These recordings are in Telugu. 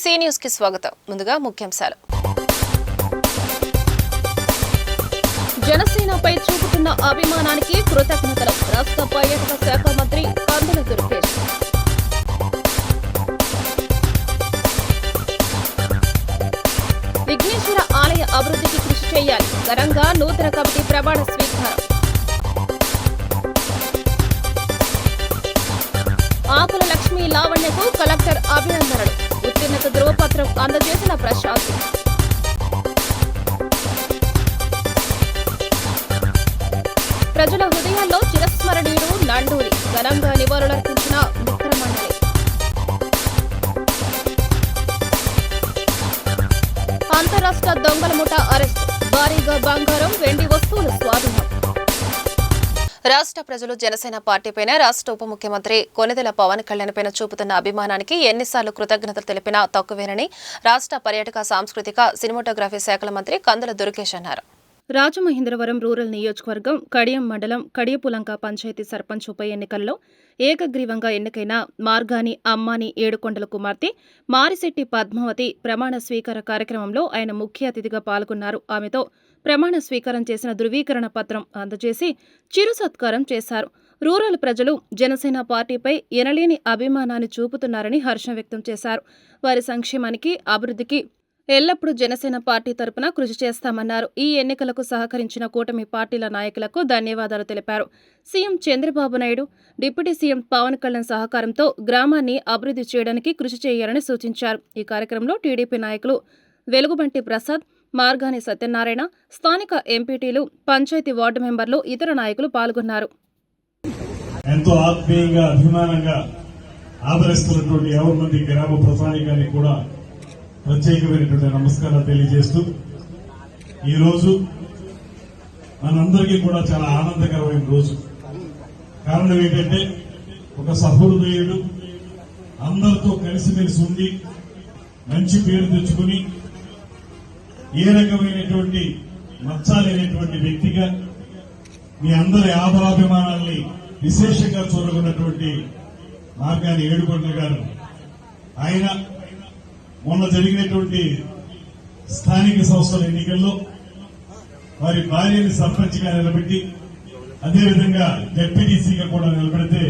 సి న్యూస్ కి స్వాగతం. ముందుగా ముఖ్యాంశాలు. జనసేనపై చూపుతున్న అభిమానానికి కృతజ్ఞతలు. రాష్ట్ర పర్యాటక శాఖ మంత్రి కందుల దుర్గేష్. విఘ్నేశ్వర ఆలయ అభివృద్ధికి కృషి చేయాలి. ఘనంగా నూతన కమిటీ ప్రమాణ స్వీకారం. ఆకుల లక్ష్మీ లావణ్యకు కలెక్టర్ అభినందనలు. ఉత్తీర్ణత ధృవపత్రం అందజేసిన ప్రశాంత్. ప్రజల హృదయాల్లో చిరస్మరణీయుడు నండూరి. ఘనంగా నివాళులర్పించిన మిత్రమండలి. అంతరాష్ట్ర దొంగల ముఠా అరెస్ట్. భారీగా బంగారం, వెండి వస్తువులు స్వాధీనం. రాష్ట్ర ప్రజలు జనసేన పార్టీపైన రాష్ట్ర ఉప ముఖ్యమంత్రి కొణిదెల పవన్ కళ్యాణ్ పైన చూపుతున్న అభిమానానికి ఎన్నిసార్లు కృతజ్ఞతలు తెలిపినా తక్కువేనని రాష్ట్ర పర్యాటక సాంస్కృతిక సినిమాటోగ్రఫీ శాఖల మంత్రి కందుల దుర్గేష్ అన్నారు. రాజమహేంద్రవరం రూరల్ నియోజకవర్గం కడియం మండలం కడియపులంక పంచాయతీ సర్పంచ్ ఉప ఎన్నికల్లో ఏకగ్రీవంగా ఎన్నికైన మార్గాని అమ్మాని ఏడుకొండల కుమార్తె మారిశెట్టి పద్మావతి ప్రమాణ స్వీకార కార్యక్రమంలో ఆయన ముఖ్య అతిథిగా పాల్గొన్నారు. ఆమెతో ప్రమాణ స్వీకారం చేసిన ధృవీకరణ పత్రం అందజేసి చిరు సత్కారం చేశారు. రూరల్ ప్రజలు జనసేన పార్టీపై ఎనలేని అభిమానాన్ని చూపుతున్నారని హర్షం వ్యక్తం చేశారు. వారి సంక్షేమానికి, అభివృద్ధికి ఎల్లప్పుడూ జనసేన పార్టీ తరపున కృషి చేస్తామన్నారు. ఈ ఎన్నికలకు సహకరించిన కూటమి పార్టీల నాయకులకు ధన్యవాదాలు తెలిపారు. CM Chandrababu Naidu, deputy CM Pawan Kalyan సహకారంతో గ్రామాన్ని అభివృద్ధి చేయడానికి కృషి చేయాలని సూచించారు. ఈ కార్యక్రమంలో టీడీపీ నాయకులు వెలుగుబంటి ప్రసాద్, మార్గాని సత్యనారాయణ, స్థానిక ఎంపీటీలు, పంచాయతీ వార్డు మెంబర్లు, ఇతర నాయకులు పాల్గొన్నారు. ఎంతో ఆత్మీయంగా, అభిమానంగా ఆదరిస్తున్నటువంటి 50 మంది గ్రామ ప్రజానికానికి కూడా ప్రత్యేకమైనటువంటి నమస్కారాలు తెలియజేస్తూ, ఈరోజు మనందరికీ కూడా చాలా ఆనందకరమైన రోజు. కారణం ఏంటంటే, ఒక సహృదయుడు అందరితో కలిసిమెలిసి ఉండి మంచి పేరు తెచ్చుకుని ఏ రకమైనటువంటి మచ్చాలైనటువంటి వ్యక్తిగా మీ అందరి ఆదరాభిమానాల్ని విశేషంగా చూరగొన్నటువంటి మార్గాని ఏడుకొండల గారు, ఆయన మొన్న జరిగినటువంటి స్థానిక సంస్థల ఎన్నికల్లో వారి భార్యని సర్పంచ్గా నిలబెట్టి, అదేవిధంగా జెడ్పీటీసీగా కూడా నిలబెడితే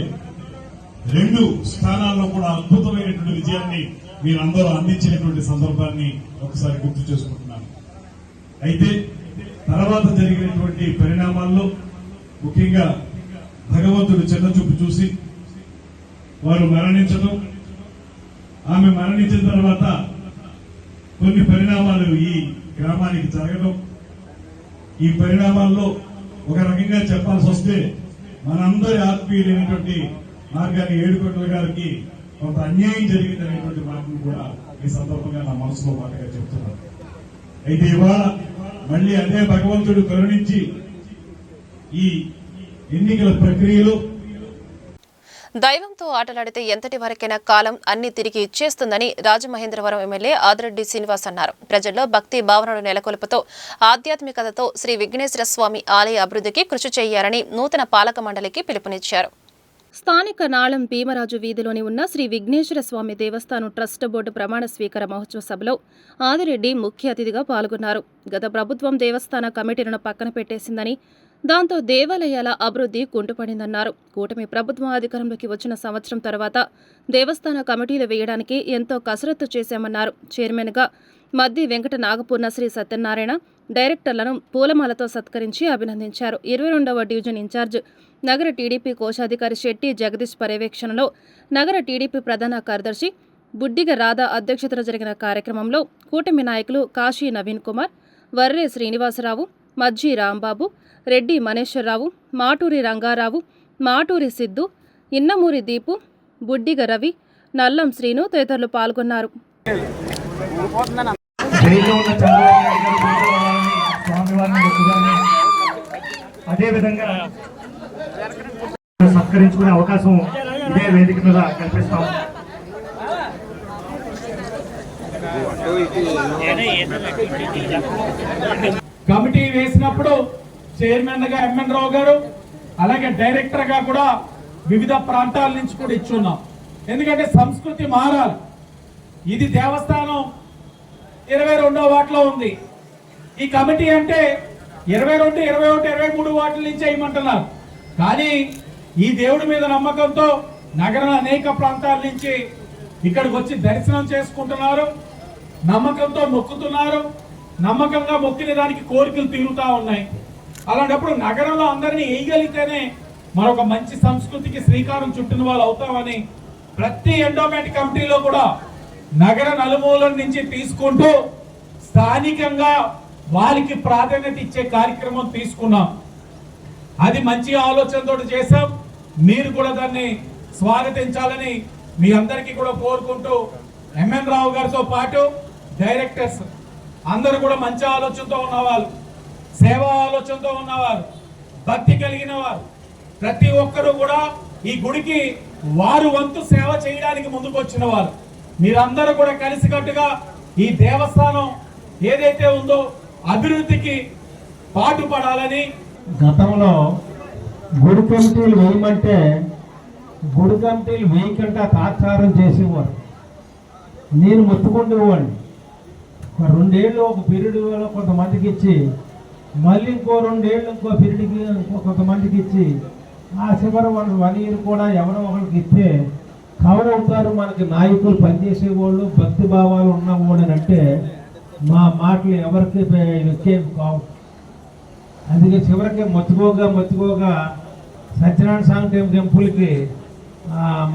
2 స్థానాల్లో కూడా అద్భుతమైనటువంటి విజయాన్ని మీరందరూ అందించినటువంటి సందర్భాన్ని ఒకసారి గుర్తు చేసుకుంటున్నాను. అయితే తర్వాత జరిగినటువంటి పరిణామాల్లో ముఖ్యంగా భగవంతుడు చిన్నచూపు చూసి వారు మరణించడం, ఆమె మరణించిన తర్వాత కొన్ని పరిణామాలు ఈ గ్రామానికి జరగడం, ఈ పరిణామాల్లో ఒక రకంగా చెప్పాల్సి వస్తే మనందరి ఆత్మీయులైనటువంటి మార్గాని ఏడుకొండల గారికి కొంత అన్యాయం జరిగిందనేటువంటి మాటను కూడా ఈ సందర్భంగా నా మనసులో మాటగా చెప్తున్నాను. అయితే ఇవాళ మళ్లీ అదే భగవంతుడు కరుణించి ఈ ఎన్నికల ప్రక్రియలో దైవంతో ఆటలాడితే ఎంతటి వరకైనా కాలం అన్ని తిరిగి ఇచ్చేస్తుందని రాజమహేంద్రవరం ఎమ్మెల్యే ఆదిరెడ్డి శ్రీనివాస్ అన్నారు. ప్రజల్లో భక్తి భావనలు నెలకొల్పుతూ ఆధ్యాత్మికతతో శ్రీ విఘ్నేశ్వర స్వామి ఆలయ అభివృద్ధికి కృషి చేయాలని నూతన పాలక మండలికి పిలుపునిచ్చారు. స్థానిక నాళం భీమరాజు వీధిలోని ఉన్న శ్రీ విఘ్నేశ్వర స్వామి దేవస్థానం ట్రస్ట్ బోర్డు ప్రమాణ స్వీకార మహోత్సవ సభలో ఆదిరెడ్డి ముఖ్య అతిథిగా పాల్గొన్నారు. గత ప్రభుత్వం దేవస్థాన కమిటీలను పక్కన పెట్టేసిందని, దాంతో దేవాలయాల అభివృద్ధి కుంటుపడిందన్నారు. కూటమి ప్రభుత్వం అధికారంలోకి వచ్చిన సంవత్సరం తర్వాత దేవస్థాన కమిటీలు వేయడానికి ఎంతో కసరత్తు చేశామన్నారు. చైర్మన్గా మద్ది వెంకట నాగపూర్ణ శ్రీ సత్యనారాయణ, డైరెక్టర్లను పూలమాలతో సత్కరించి అభినందించారు. 22వ డివిజన్ ఇన్ఛార్జ్ నగర టీడీపీ కోశాధికారి శెట్టి జగదీష్ పర్యవేక్షణలో నగర టీడీపీ ప్రధాన కార్యదర్శి బుడ్డిగ రాధా అధ్యక్షతన జరిగిన కార్యక్రమంలో కూటమి నాయకులు కాశీ నవీన్ కుమార్, వర్రే శ్రీనివాసరావు, మజ్జి రాంబాబు, రెడ్డి మనేశ్వరరావు, మాటూరి రంగారావు, మాటూరి సిద్ధు, ఇన్నమూరి దీపు, బుడ్డిగ రవి, నల్లం శ్రీను తదితరులు పాల్గొన్నారు. అదేవిధంగా సత్కరించుకునే అవకాశం ఇదే వేదిక మీద కల్పిస్తాం. కమిటీ వేసినప్పుడు చైర్మన్ గా ఎంఎన్ రావు గారు, అలాగే డైరెక్టర్ గా కూడా వివిధ ప్రాంతాల నుంచి కూడా ఇచ్చున్నాం. ఎందుకంటే సంస్కృతి మారాలి. ఇది దేవస్థానం 22వ వార్డులో ఉంది. ఈ కమిటీ అంటే 22, 21, 23 వార్డుల నుంచి వేయమంటున్నారు. కానీ ఈ దేవుడి మీద నమ్మకంతో నగరం అనేక ప్రాంతాల నుంచి ఇక్కడికి వచ్చి దర్శనం చేసుకుంటున్నారు, నమ్మకంతో మొక్కుతున్నారు. నమ్మకంగా మొక్కిన దానికి కోరికలు తీరుతా ఉన్నాయి. అలాంటప్పుడు నగరంలో అందరినీ వేయగలిగితేనే మరొక మంచి సంస్కృతికి శ్రీకారం చుట్టిన వాళ్ళు అవుతామని ప్రతి ఎండోమెంట్ కమిటీలో కూడా నగర నలుమూలల నుంచి తీసుకుంటూ స్థానికంగా వారికి ప్రాధాన్యత ఇచ్చే కార్యక్రమం తీసుకున్నాం. అది మంచి ఆలోచనతో చేశాం. మీరు కూడా దాన్ని స్వాగతించాలని మీ అందరికీ కూడా కోరుకుంటూ, ఎంఎన్ రావు గారితో పాటు డైరెక్టర్స్ అందరూ కూడా మంచి ఆలోచనతో ఉన్నవాళ్ళు, సేవా ఆలోచనతో ఉన్నవారు, భక్తి కలిగిన వారు, ప్రతి ఒక్కరూ కూడా ఈ గుడికి వారు వంతు సేవ చేయడానికి ముందుకు వచ్చిన వారు. మీరందరూ కూడా కలిసికట్టుగా ఈ దేవస్థానం ఏదైతే ఉందో అభివృద్ధికి పాటుపడాలని. గతంలో గుడి కమిటీలు వేయమంటే గుడి కమిటీలు వేయకుండా తాత్సారం చేసేవారు. నేను మొత్తుకుండేవాడిని. 2 ఏళ్ళు ఒక పీరియడ్లో కొంతమందికి ఇచ్చి, మళ్ళీ ఇంకో 2 ఏళ్ళు ఇంకో పీరియడ్కి కొంతమందికి ఇచ్చి, ఆ చివరి 1 ఇయర్ కూడా ఎవరో ఒకరికి ఇస్తే కవర్ అవుతారు. మనకి నాయకులు పనిచేసేవాళ్ళు, భక్తి భావాలు ఉన్నవాళ్ళు అని అంటే మా మాటలు ఎవరికి ఎక్కేవి కావు. అందుకే చివరికి మొత్తుకోగా సత్యనారాయణ స్వామి టెంపుల్కి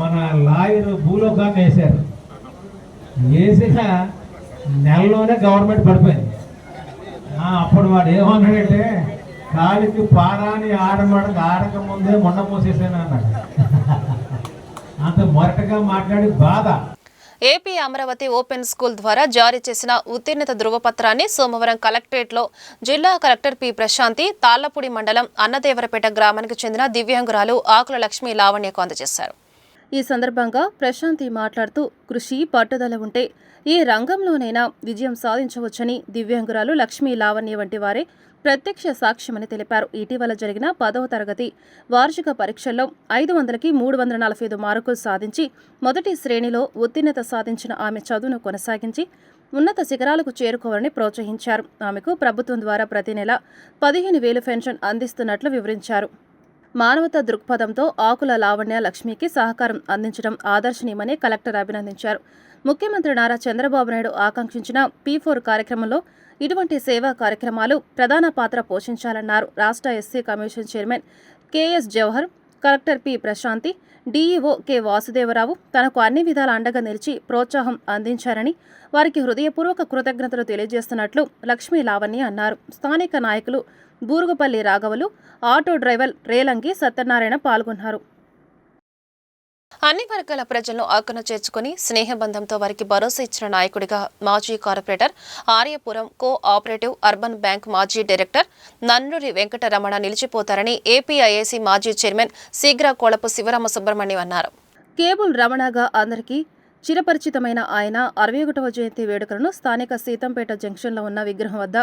మన లాయర్ భూలోకాన్ని వేశారు. వేసిన నెలలోనే గవర్నమెంట్ పడిపోయింది. అప్పుడు వాడు ఏమన్నాడంటే, కాలికి పారాని ఆడక ముందే మొండ మోసేసాను అన్నాడు. అంత మొరటగా మాట్లాడి బాధ. ఏపీ అమరావతి ఓపెన్ స్కూల్ ద్వారా జారీ చేసిన ఉత్తీర్ణత ధృవపత్రాన్ని సోమవారం కలెక్టరేట్లో జిల్లా కలెక్టర్ పి ప్రశాంతి తాళ్లపూడి మండలం అన్నదేవరపేట గ్రామానికి చెందిన దివ్యాంగురాలు ఆకుల లక్ష్మీ లావణ్యకు అందజేశారు. ఈ సందర్భంగా ప్రశాంతి మాట్లాడుతూ, కృషి పట్టుదల ఉంటే ఏ రంగంలోనైనా విజయం సాధించవచ్చని దివ్యాంగురాలు లక్ష్మీ లావణ్య వంటి వారే ప్రత్యక్ష సాక్ష్యమని తెలిపారు. ఇటీవల జరిగిన 10వ తరగతి వార్షిక పరీక్షల్లో 500కి 345 మార్కులు సాధించి మొదటి శ్రేణిలో ఉత్తీర్ణత సాధించిన ఆమె చదువును కొనసాగించి ఉన్నత శిఖరాలకు చేరుకోవాలని ప్రోత్సహించారు. ఆమెకు ప్రభుత్వం ద్వారా ప్రతి నెల 15,000 పెన్షన్ అందిస్తున్నట్లు వివరించారు. మానవతా దృక్పథంతో ఆకుల లావణ్య లక్ష్మికి సహకారం అందించడం ఆదర్శనీయమని కలెక్టర్ అభినందించారు. ముఖ్యమంత్రి నారా చంద్రబాబు నాయుడు ఆకాంక్షించిన P4 కార్యక్రమంలో ఇటువంటి సేవా కార్యక్రమాలు ప్రధాన పాత్ర పోషించాలన్నారు. రాష్ట్ర SC commission chairman KS Jawahar, collector P Prasanthi, DEO K Vasudevarao తనకు అన్ని విధాల అండగా నిలిచి ప్రోత్సాహం అందించారని వారికి హృదయపూర్వక కృతజ్ఞతలు తెలియజేస్తున్నట్లు లక్ష్మీ లావణ్య అన్నారు. స్థానిక నాయకులు బూరుగుపల్లి రాఘవులు, ఆటో డ్రైవర్ రేలంగి సత్యనారాయణ పాల్గొన్నారు. అన్ని వర్గాల ప్రజలను ఆకన చేర్చుకుని స్నేహబంధంతో వారికి భరోసా ఇచ్చిన నాయకుడిగా మాజీ corporator, Aryapuram co-operative urban bank మాజీ డైరెక్టర్ నన్నూరి వెంకటరమణ నిలిచిపోతారని ఏపీఐఏసీ మాజీ చైర్మన్ శీఘ్రకోళపు శివరామ సుబ్రహ్మణ్యం అన్నారు. కేబుల్ రమణగా అందరికీ చిరపరిచితమైన ఆయన 61వ జయంతి వేడుకలను స్థానిక సీతంపేట జంక్షన్లో ఉన్న విగ్రహం వద్ద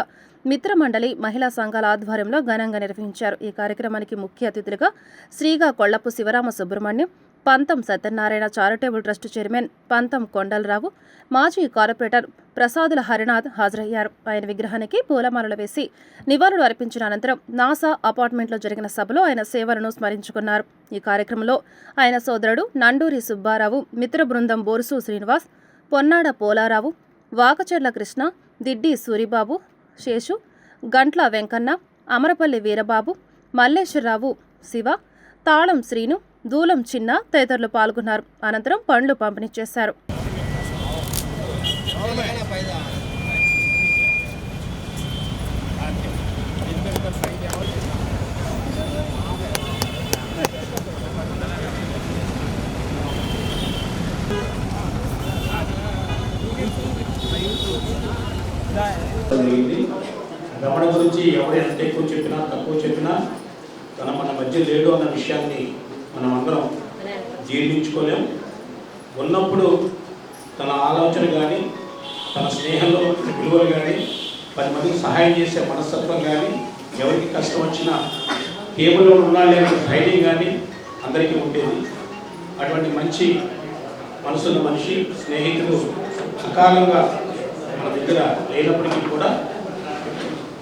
మిత్రమండలి మహిళా సంఘాల ఆధ్వర్యంలో ఘనంగా నిర్వహించారు. ఈ కార్యక్రమానికి ముఖ్య అతిథులుగా శ్రీకాకుళపు శివరామ సుబ్రహ్మణ్యం, పంతం సత్యనారాయణ చారిటబుల్ ట్రస్ట్ చైర్మన్ పంతం కొండలరావు, మాజీ కార్పొరేటర్ ప్రసాదుల హరినాథ్ హాజరయ్యారు. ఆయన విగ్రహానికి పూలమాలలు వేసి నివాళులు అర్పించిన అనంతరం నాసా అపార్ట్మెంట్లో జరిగిన సభలో ఆయన సేవలను స్మరించుకున్నారు. ఈ కార్యక్రమంలో ఆయన సోదరుడు నండూరి సుబ్బారావు, మిత్ర బృందం బోరుసు శ్రీనివాస్, పొన్నాడ పోలారావు, వాకచెర్ల కృష్ణ, దిడ్డి సూరిబాబు, శేషు, గంట్ల వెంకన్న, అమరపల్లి వీరబాబు, మల్లేశ్వరరావు, శివ, తాళం శ్రీను, దూలం చిన్న తదితరులు పాల్గొన్నారు. అనంతరం పండ్లు పంపిణీ చేశారు. రమణ గురించి ఎవరు ఎంత ఎక్కువ చెప్పినా తక్కువ చెప్పినా మన మధ్య లేడు అన్న విషయాన్ని మనం అందరం జీర్ణించుకోలేం. ఉన్నప్పుడు తన ఆలోచన కానీ, తన స్నేహంలో విలువలు కానీ, 10 మందికి సహాయం చేసే మనస్తత్వం కానీ, ఎవరికి కష్టం వచ్చినా టేబుల్లో ఉండాలనే ధైర్యం కానీ అందరికీ ఉండేది. అటువంటి మంచి మనసున్న మనిషి, స్నేహితుడు అకాలంగా మన దగ్గర లేనప్పటికీ కూడా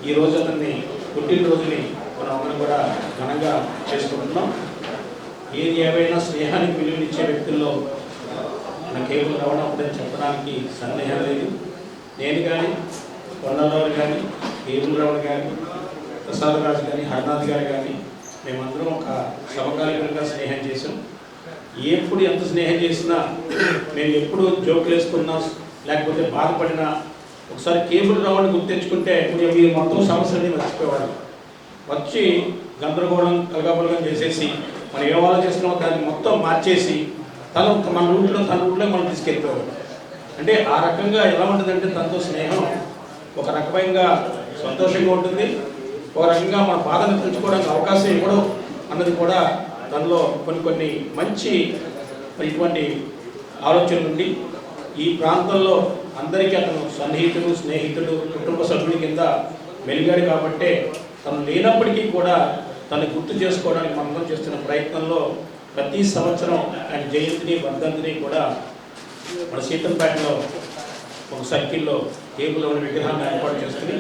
ఈరోజు అతన్ని పుట్టినరోజుని మనం అందరం కూడా ఘనంగా చేసుకుంటున్నాం. ఏది ఏమైనా స్నేహానికి విలువనిచ్చే వ్యక్తుల్లో మన కేబుల్ రమణ అప్పుడని చెప్పడానికి సందేహం లేదు. నేను కానీ, కొండలరావు కానీ, కేబుల్ రమణ కానీ, ప్రసాద్ రాజు కానీ, హరినాథ్ గారు కానీ మేమందరం ఒక సమకాలికంగా స్నేహం చేసాం. ఎప్పుడు ఎంత స్నేహం చేసినా మేము ఎప్పుడు జోకులు వేసుకున్నా లేకపోతే బాధపడినా ఒకసారి కేబుల్ రావని గుర్తించుకుంటే మీరు మొత్తం సమస్యని మర్చిపోయేవాడు. వచ్చి గందరగోళం కలగాబలగం చేసేసి మనం ఏ ఆలోచిస్తున్నామో దాన్ని మొత్తం మార్చేసి మన రూట్లో మనం తీసుకెళ్ళిపోయాడు. అంటే ఆ రకంగా ఎలా ఉంటుందంటే తనతో స్నేహం ఒక రకమైన సంతోషంగా ఉంటుంది, ఒక రకంగా మన బాధను తెలుసుకోవడానికి అవకాశం ఇవ్వడం అన్నది కూడా దానిలో కొన్ని మంచి ఇటువంటి ఆలోచనలు ఉండి ఈ ప్రాంతంలో అందరికీ అతను సన్నిహితుడు, స్నేహితుడు, కుటుంబ సభ్యుడి కింద మెలిగాడు. కాబట్టే తను లేనప్పటికీ కూడా తను గుర్తు చేసుకోవడానికి మనం చేస్తున్న ప్రయత్నంలో ప్రతి సంవత్సరం ఆయన జయంతిని, వర్ధంతిని కూడా మన సీతంపేటలో ఒక సర్కిల్లో టేబుల్లో ఉన్న విగ్రహాన్ని ఏర్పాటు చేసుకుని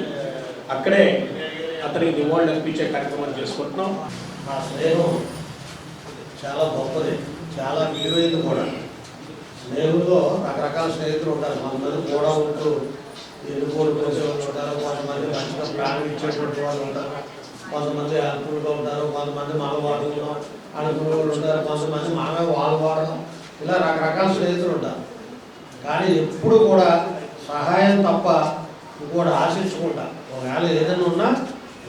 అక్కడే అతనికి నివాళులు అర్పించే కార్యక్రమం చేసుకుంటున్నాం. నా స్నేహం చాలా గొప్పది, చాలా విలువైంది కూడా. స్నేహంలో రకరకాల స్నేహితులు ఉంటారు. కొంతమంది కూడా ఉంటూ ఎన్నుకోలు కోసే వాళ్ళు ఉంటారు, కొంతమంది మంచిగా ప్రాణం ఇచ్చేటువంటి వాళ్ళు ఉంటారు, కొంతమంది అనుకూలంగా ఉంటారు, కొంతమంది మనవాడుగా అనుకునే వాళ్ళు ఉంటారు, కొంతమంది మనమే వాళ్ళు వాడడం, ఇలా రకరకాల స్నేహితులు ఉంటారు. కానీ ఎప్పుడు కూడా సహాయం తప్ప ఇంకోటి ఆశించుకుంటా. ఒకవేళ ఏదైనా ఉన్నా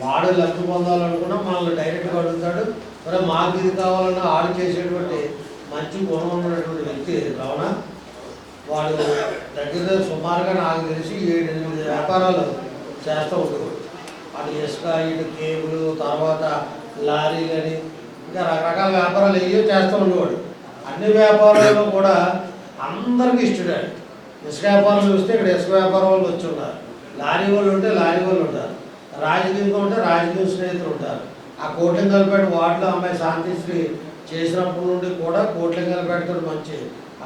వాడు లబ్ధి పొందాలనుకున్నా మనల్ని డైరెక్ట్గా అడుగుతాడు. మరి మాకు ఇది కావాలన్నా ఆడు చేసేటువంటి మంచి గుణం ఉన్నటువంటి వ్యక్తి కావున వాడు దగ్గర సుమారుగా నాకు తెలిసి 7-8 వ్యాపారాలు చేస్తూ ఉండేవాడు. అటు ఇసుక, ఇటు కేబుల్, తర్వాత లారీలు అని ఇంకా రకరకాల వ్యాపారాలు ఏవో చేస్తూ ఉండేవాడు. అన్ని వ్యాపారాల్లో కూడా అందరికీ ఇష్టడే. ఇసుక వ్యాపారం చూస్తే ఇక్కడ ఇసుక వ్యాపారం వాళ్ళు వచ్చి ఉన్నారు, లారీ వాళ్ళు ఉంటే లారీ వాళ్ళు ఉంటారు, రాజకీయంగా ఉంటే రాజకీయ స్నేహితులు ఉంటారు. ఆ కోట్లింగలపేట వార్డులో అమ్మాయి శాంతిశ్రీ చేసినప్పటి నుండి కూడా కోట్లింగలపేటతో మంచి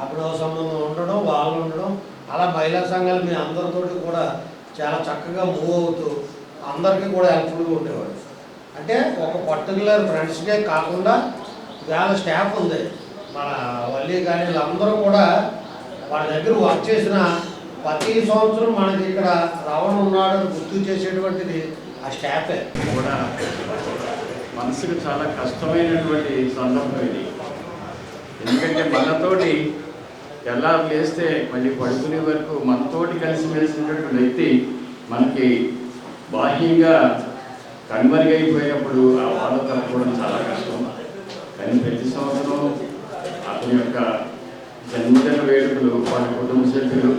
అభినవ సంబంధం ఉండడం, వాళ్ళు ఉండడం, అలా మహిళా సంఘాలు మీ అందరితోటి కూడా చాలా చక్కగా మూవ్ అవుతూ అందరికీ కూడా హెల్ప్ఫుల్గా ఉండేవాడు. అంటే ఒక పర్టికులర్ ఫ్రెండ్స్కే కాకుండా వేళ స్టాఫ్ ఉంది మన వల్లి కానీ వీళ్ళందరూ కూడా వాళ్ళ దగ్గర వర్క్ చేసిన ప్రతి సంవత్సరం మనకి ఇక్కడ రావణ ఉన్నాడు గుర్తు చేసేటువంటిది ఆ స్టాఫే. కూడా మనసుకు చాలా కష్టమైనటువంటి సందర్భం ఇది. ఎందుకంటే మనతోటి ఎలా లేస్తే మళ్ళీ పడుకునే వరకు మనతోటి కలిసిమెలిసినటువంటి వ్యక్తి మనకి బాహ్యంగా కనుమరుగైపోయినప్పుడు ఆ బాధ తప్పుకోవడం చాలా కష్టం. కానీ ప్రతి సంవత్సరం అతని యొక్క జన్మదిన వేడుకలు వాళ్ళ కుటుంబ సభ్యులు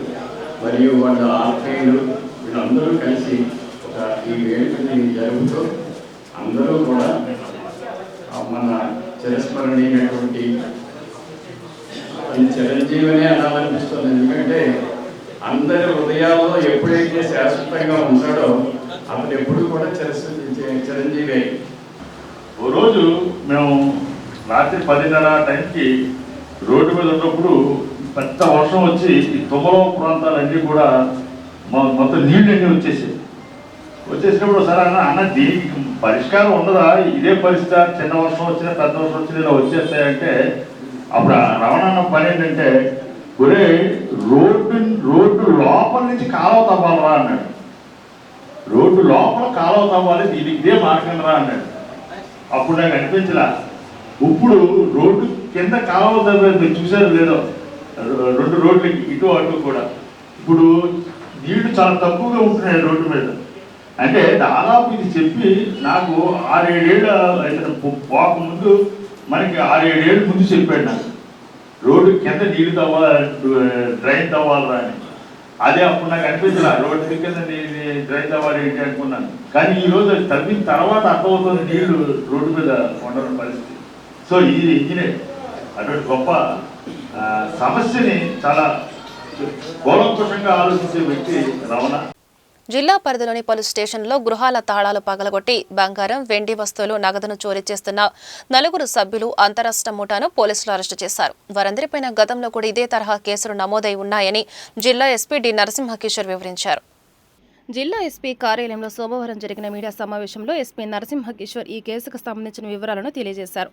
మరియు వాళ్ళ ఆత్మీయులు వీళ్ళందరూ కలిసి ఒక ఈ వేడుకని జరుపుతూ అందరూ కూడా మన చిరస్మరణీయమైనటువంటి చిరంజీవినే అనాలనిపిస్తుంది. ఎందుకంటే అందరి హృదయాల్లో ఎప్పుడైతే శాశ్వతంగా ఉంటాడో అతను ఎప్పుడు కూడా చిరంజీవి. ఓ రోజు మేము రాత్రి 10:30 టైంకి రోడ్డు మీద ఉన్నప్పుడు పెద్ద వర్షం వచ్చి ఈ తుమ్మలో ప్రాంతాలన్నీ కూడా మొత్తం నీళ్ళన్నీ వచ్చేసినప్పుడు సరే అన్న దీనికి పరిష్కారం ఉండదా, ఇదే పరిస్థితి చిన్న వర్షం వచ్చినా పెద్ద వర్షం వచ్చినా ఇలా వచ్చేస్తాయంటే అప్పుడు రమణన్న పని ఏంటంటే ఒరే రోడ్డు లోపల నుంచి కాలువ తవ్వాలరా అన్నాడు. రోడ్డు లోపల కాలువ తవ్వాలి, దీనికి ఇదే మార్గం రా అన్నాడు. అప్పుడు నాకు అనిపించలా. ఇప్పుడు రోడ్డు కింద కాలువ తవ్వేది చూసారు లేదో, 2 రోడ్లకి ఇటు అటు కూడా ఇప్పుడు నీళ్లు చాలా తక్కువగా ఉంటున్నాయి రోడ్డు మీద. అంటే దాదాపు ఇది చెప్పి నాకు 6-7 ఏళ్ళ పోక ముందు మనకి 6-7 ఏళ్ళ ముందు చెప్పాడు నాకు రోడ్డు కింద నీళ్లు తవ్వాలి, డ్రైన్ తవ్వాలరా అని. అదే అప్పుడు నాకు అనిపించలే రోడ్డు కింద డ్రైన్ తవ్వాలి ఏంటి అనుకున్నాను. కానీ ఈరోజు అది తవ్విన తర్వాత అర్థమవుతుంది నీళ్లు రోడ్డు మీద ఉండడం పరిస్థితి. సో ఇది ఇంజనీర్ అటువంటి గొప్ప సమస్యని చాలా కూలంకుషంగా ఆలోచించే వ్యక్తి రమణ. జిల్లా పరిధిలోని పలు స్టేషన్లలో గృహాల తాళాలు పగలగొట్టి బంగారం, వెండి వస్తువులు, నగదును చోరీ చేస్తున్న 4 సభ్యులు అంతరాష్ట్ర ముఠాను పోలీసులు అరెస్టు చేశారు. వారందరిపైన గతంలో కూడా ఇదే తరహా కేసులు నమోదై ఉన్నాయని జిల్లా ఎస్పీ డి నరసింహకిషోర్ వివరించారు. జిల్లా ఎస్పీ కార్యాలయంలో సోమవారం జరిగిన మీడియా సమావేశంలో ఎస్పీ నరసింహకిషోర్ ఈ కేసుకు సంబంధించిన వివరాలను తెలియజేశారు.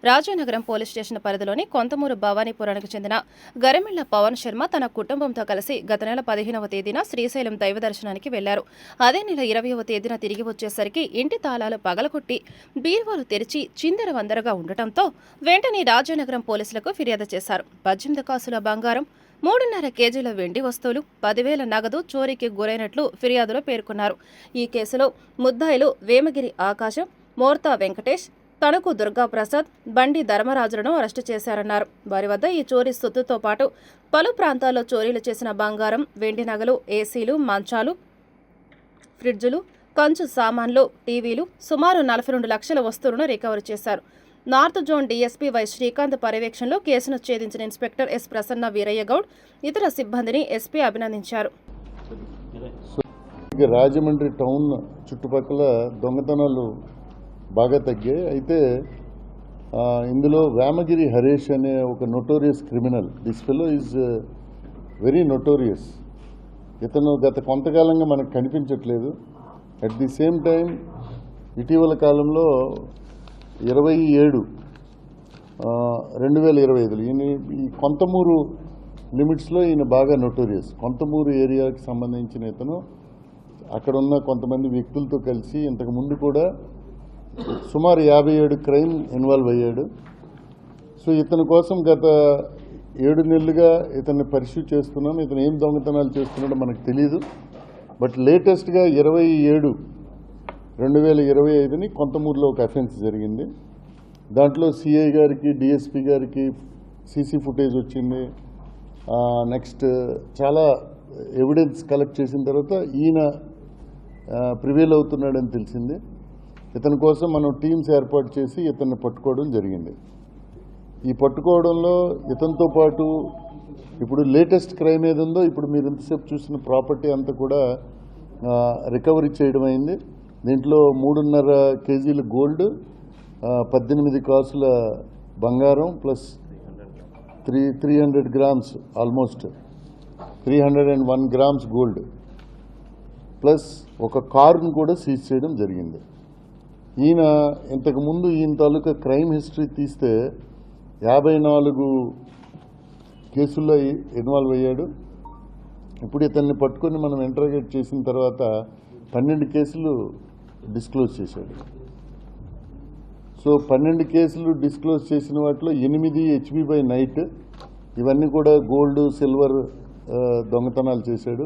రాజానగరం పోలీస్ స్టేషన్ పరిధిలోని కొంతమూరు భవానీపురానికి చెందిన గరిమెళ్ల పవన్ శర్మ తన కుటుంబంతో కలిసి గత నెల 15వ తేదీన శ్రీశైలం దైవ దర్శనానికి వెళ్లారు. అదే నెల 20వ తేదీన తిరిగి వచ్చేసరికి ఇంటి తాళాలు పగలగొట్టి బీరువాలు తెరిచి చిందరవందరగా ఉండటంతో వెంటనే రాజానగరం పోలీసులకు ఫిర్యాదు చేశారు. 18 కాసుల బంగారం, 3.5 కేజీల వెండి వస్తువులు, 10,000 నగదు చోరీకి గురైనట్లు ఫిర్యాదులో పేర్కొన్నారు. ఈ కేసులో ముద్దాయిలు వేమగిరి ఆకాశం, మోర్తా వెంకటేష్, తణుకు దుర్గాప్రసాద్, బండి ధర్మరాజులను అరెస్టు చేశారన్నారు. వారి వద్ద ఈ చోరీ సొత్తుతో పాటు పలు ప్రాంతాల్లో చోరీలు చేసిన బంగారం, వెండి నగలు, ఏసీలు, మంచాలు, ఫ్రిడ్జులు, కంచు సామాన్లు, టీవీలు, సుమారు 42 లక్షల వస్తువులను రికవరీ చేశారు. North zone DSP why Srikanth పర్యవేక్షణలో కేసును ఛేదించిన ఇన్స్పెక్టర్ ఎస్ ప్రసన్న వీరయ్య గౌడ్ ఇతర సిబ్బందిని ఎస్పీ అభినందించారు. రాజమండ్రి టౌన్ చుట్టుపక్కల దొంగతనాలు బాగా తగ్గాయి. అయితే ఇందులో వేమగిరి హరీష్ అనే ఒక notorious criminal, this fellow is very notorious. ఇతను గత కొంతకాలంగా మనకు కనిపించట్లేదు. అట్ ది సేమ్ టైం ఇటీవల కాలంలో 27/2025 ఈయన ఈ కొంతమూరు లిమిట్స్లో ఈయన బాగా నోటోరియస్. కొంతమూరు ఏరియాకి సంబంధించిన ఇతను అక్కడ ఉన్న కొంతమంది వ్యక్తులతో కలిసి ఇంతకు ముందు కూడా సుమారు 57 క్రైమ్ ఇన్వాల్వ్ అయ్యాడు. సో ఇతని కోసం గత 7 నెలలుగా ఇతన్ని పర్స్యూ చేస్తున్నాం. ఇతను ఏం దొంగతనాలు చేస్తున్నాడో మనకు తెలియదు. బట్ లేటెస్ట్గా 27/2025 కొంతమూరులో ఒక అఫెన్స్ జరిగింది. దాంట్లో సిఐ గారికి, డిఎస్పీ గారికి సీసీ ఫుటేజ్ వచ్చింది. నెక్స్ట్ చాలా ఎవిడెన్స్ కలెక్ట్ చేసిన తర్వాత ఈయన ప్రివేల్ అవుతున్నాడని తెలిసింది. ఇతని కోసం మనం టీమ్స్ ఏర్పాటు చేసి ఇతన్ని పట్టుకోవడం జరిగింది. ఈ పట్టుకోవడంలో ఇతనితో పాటు ఇప్పుడు లేటెస్ట్ క్రైమ్ ఏది ఉందో ఇప్పుడు మీరు ఇంతసేపు చూసిన ప్రాపర్టీ అంతా కూడా రికవరీ చేయడం అయింది. దీంట్లో 3.5 కేజీల గోల్డ్, 18 కాసుల బంగారం plus 300 grams, almost 301 grams gold plus ఒక కారును కూడా సీజ్ చేయడం జరిగింది. ఈయన ఇంతకుముందు ఈయన తాలూకా క్రైమ్ హిస్టరీ తీస్తే 54 కేసుల్లో ఇన్వాల్వ్ అయ్యాడు. ఇప్పుడు ఇతన్ని పట్టుకొని మనం ఇంటరాగేట్ చేసిన తర్వాత 12 కేసులు డిస్క్లోజ్ చేశాడు. సో 12 కేసులు డిస్క్లోజ్ చేసిన వాటిలో 8 హెచ్బీ బై నైట్, ఇవన్నీ కూడా గోల్డ్, సిల్వర్ దొంగతనాలు చేశాడు.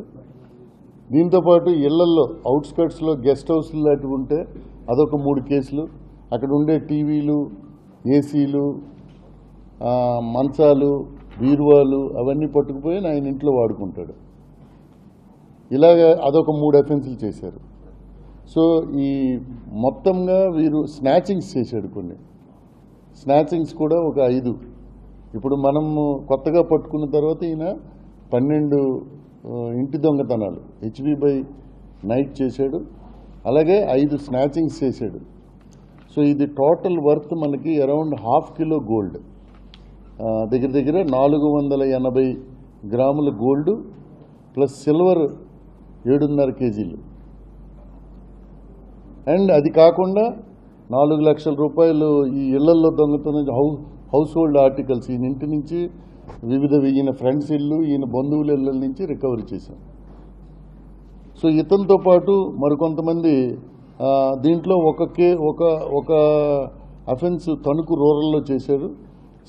దీంతోపాటు ఇళ్లల్లో అవుట్స్కట్స్లో గెస్ట్ హౌస్లు లాంటివి ఉంటే అదొక 3 కేసులు. అక్కడ ఉండే టీవీలు, ఏసీలు, మంచాలు, బీరువాలు అవన్నీ పట్టుకుపోయి ఆయన ఇంట్లో వాడుకుంటాడు. ఇలాగ అదొక 3 అఫెన్సులు చేశారు. సో ఈ మొత్తంగా వీరు స్నాచింగ్స్ చేశాడు. కొన్ని స్నాచింగ్స్ కూడా ఒక 5. ఇప్పుడు మనం కొత్తగా పట్టుకున్న తర్వాత ఈయన 12 ఇంటి దొంగతనాలు హెచ్బీ బై నైట్ చేశాడు. అలాగే 5 స్నాచింగ్స్ చేశాడు. సో ఇది టోటల్ వర్త్ మనకి అరౌండ్ 1/2 కిలో గోల్డ్, దగ్గర దగ్గర 480 గ్రాముల గోల్డ్ ప్లస్ సిల్వర్ 7.5 కేజీలు. అండ్ అది కాకుండా 4 లక్షల రూపాయలు ఈ ఇళ్లల్లో దొంగతనం హౌస్ హోల్డ్ ఆర్టికల్స్ ఈయన ఇంటి నుంచి ఈయన ఫ్రెండ్స్ ఇల్లు, ఈయన బంధువుల ఇళ్ళ నుంచి రికవరీ చేశాం. సో ఇతనితో పాటు మరికొంతమంది దీంట్లో ఒక అఫెన్స్ తణుకు రూరల్లో చేశారు.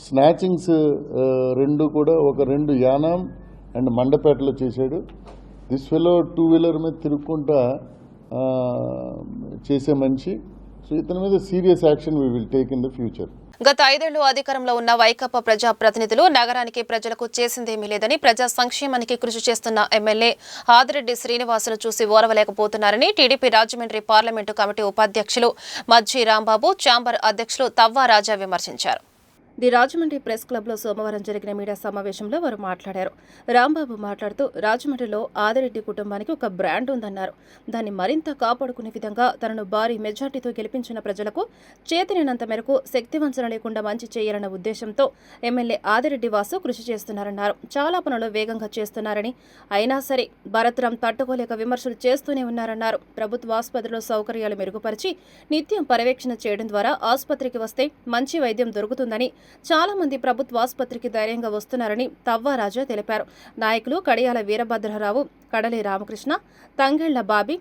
స్నాచింగ్స్ 2 కూడా, ఒక 2 యానాం అండ్ మండపేటలో చేశాడు. దిస్ ఫెలో 2 వీలర్ మీద తిరుగుకుంటా చేసే మనిషి. సో ఇతని మీద serious action we will take in the future. గత 5 ఏళ్లు అధికారంలో ఉన్న వైకాపా ప్రజాప్రతినిధులు నగరానికి ప్రజలకు చేసిందేమీ లేదని, ప్రజా సంక్షేమానికి కృషి చేస్తున్న ఎమ్మెల్యే ఆదిరెడ్డి శ్రీనివాసులు చూసి ఓర్వలేకపోతున్నారని టీడీపీ రాజమండ్రి పార్లమెంటు కమిటీ ఉపాధ్యక్షులు మజ్జి రాంబాబు, ఛాంబర్ అధ్యక్షులు తవ్వా రాజా విమర్శించారు. ది రాజమండ్రి ప్రెస్ క్లబ్లో సోమవారం జరిగిన మీడియా సమావేశంలో వారు మాట్లాడారు. రాంబాబు మాట్లాడుతూ రాజమండ్రిలో ఆదిరెడ్డి కుటుంబానికి ఒక బ్రాండ్ ఉందన్నారు. దాన్ని మరింత కాపాడుకునే విధంగా తనను భారీ మెజార్టీతో గెలిపించిన ప్రజలకు చేతనైనంత మేరకు శక్తివంచన లేకుండా మంచి చేయాలన్న ఉద్దేశంతో ఎమ్మెల్యే ఆదిరెడ్డి వాసు కృషి చేస్తున్నారన్నారు. చాలా పనులు వేగంగా చేస్తున్నారని, అయినా సరే భరత్రాం తట్టుకోలేక విమర్శలు చేస్తూనే ఉన్నారన్నారు. ప్రభుత్వ ఆసుపత్రిలో సౌకర్యాలు మెరుగుపరిచి నిత్యం పర్యవేక్షణ చేయడం ద్వారా ఆసుపత్రికి వస్తే మంచి వైద్యం దొరుకుతుందని, చాలా మంది ప్రభుత్వ ఆసుపత్రికి ధైర్యంగా వస్తున్నారని తవ్వ రాజా తెలిపారు. నాయకులు కడియాల వీరభద్రరావు, కడలి రామకృష్ణ, తంగెళ్ల బాబీ,